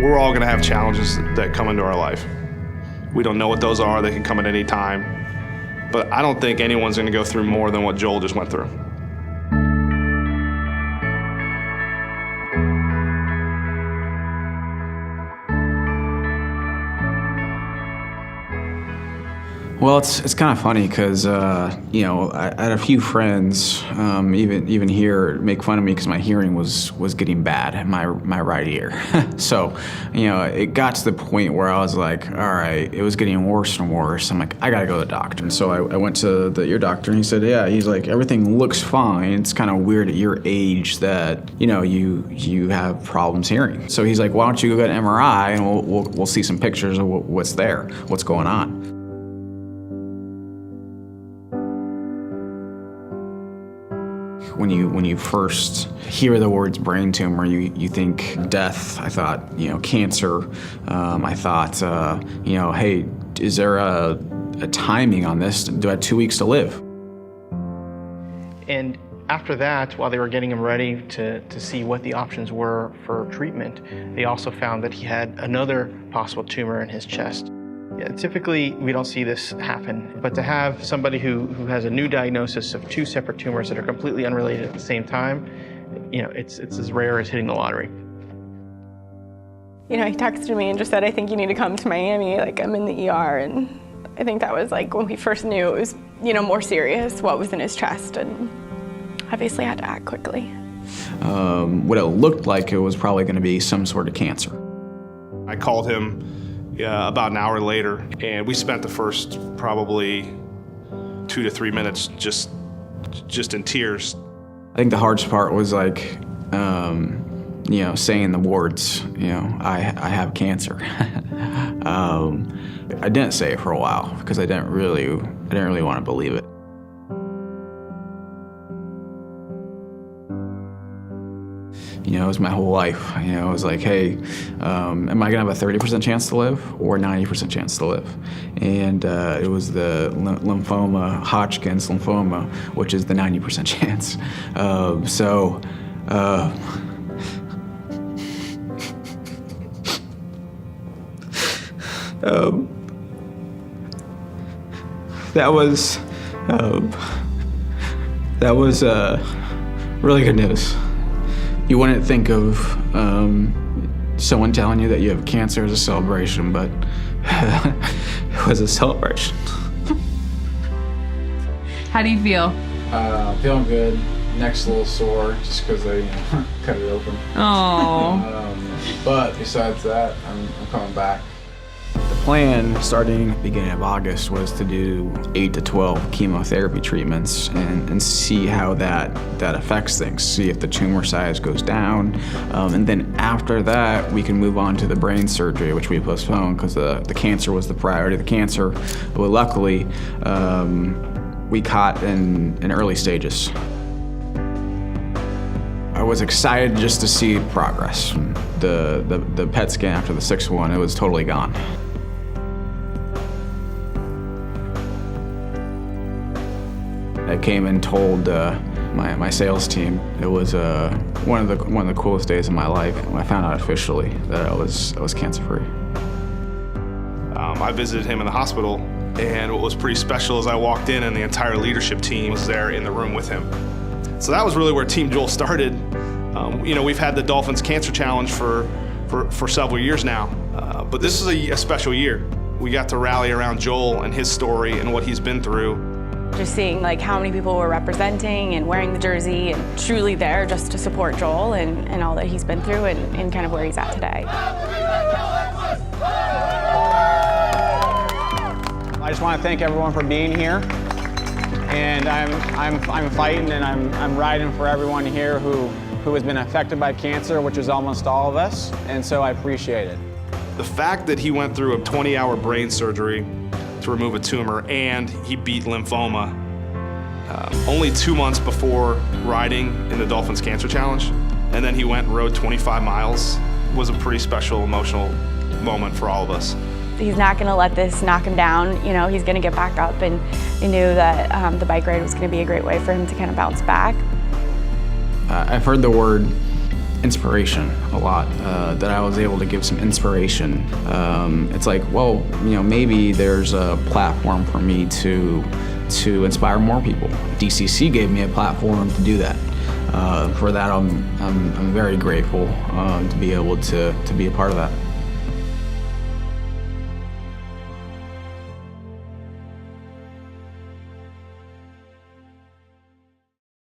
We're all gonna have challenges that come into our life. We don't know what those are, they can come at any time. But I don't think anyone's gonna go through more than what Joel just went through. Well, it's kind of funny because I had a few friends, even here, make fun of me because my hearing was getting bad, my right ear. So, it got to the point where I was like, all right, it was getting worse and worse. I'm like, I gotta go to the doctor. And so I went to the ear doctor, and he said, yeah, he's like, everything looks fine. It's kind of weird at your age that you have problems hearing. So he's like, why don't you go get an MRI and we'll see some pictures of what's there, what's going on. When you first hear the words brain tumor, you think death. I thought, cancer. I thought, hey, is there a timing on this? Do I have 2 weeks to live? And after that, while they were getting him ready to see what the options were for treatment, they also found that he had another possible tumor in his chest. Yeah, typically, we don't see this happen, but to have somebody who has a new diagnosis of 2 separate tumors that are completely unrelated at the same time, it's as rare as hitting the lottery. He texted me and just said, I think you need to come to Miami, like I'm in the ER, and I think that was like when we first knew it was, more serious, what was in his chest, and obviously had to act quickly. What it looked like it was probably going to be some sort of cancer. I called him about an hour later, and we spent the first probably 2 to 3 minutes just in tears. I think the hardest part was like, saying the words, I have cancer. I didn't say it for a while because I didn't really want to believe it. It was my whole life. It was like, hey, am I gonna have a 30% chance to live or 90% chance to live? And it was the lymphoma, Hodgkin's lymphoma, which is the 90% chance. That was really good news. You wouldn't think of someone telling you that you have cancer as a celebration, but it was a celebration. How do you feel? Feeling good. Neck's a little sore just because they cut it open. Oh. But besides that, I'm coming back. The plan starting beginning of August was to do 8 to 12 chemotherapy treatments and see how that affects things, see if the tumor size goes down. And then after that, we can move on to the brain surgery, which we postponed because the cancer was the priority. The cancer, well, luckily, we caught in early stages. I was excited just to see progress. The PET scan after the 6th one, it was totally gone. I came and told my sales team. It was one of the coolest days of my life when I found out officially that I was cancer-free. I visited him in the hospital, and what was pretty special is I walked in and the entire leadership team was there in the room with him. So that was really where Team Joel started. We've had the Dolphins Cancer Challenge for several years now, but this is a special year. We got to rally around Joel and his story and what he's been through. Just seeing like how many people were representing and wearing the jersey and truly there just to support Joel and all that he's been through and kind of where he's at today. I just want to thank everyone for being here, and I'm fighting and I'm riding for everyone here who has been affected by cancer, which is almost all of us, and so I appreciate it. The fact that he went through a 20-hour brain surgery to remove a tumor and he beat lymphoma only 2 months before riding in the Dolphins Cancer Challenge, and then he went and rode 25 miles, was a pretty special emotional moment for all of us. He's not going to let this knock him down. He's going to get back up, and he knew that the bike ride was going to be a great way for him to kind of bounce back. I've heard the word inspiration a lot, that I was able to give some inspiration. It's like, well, maybe there's a platform for me to inspire more people. DCC gave me a platform to do that. For that, I'm very grateful to be able to be a part of that.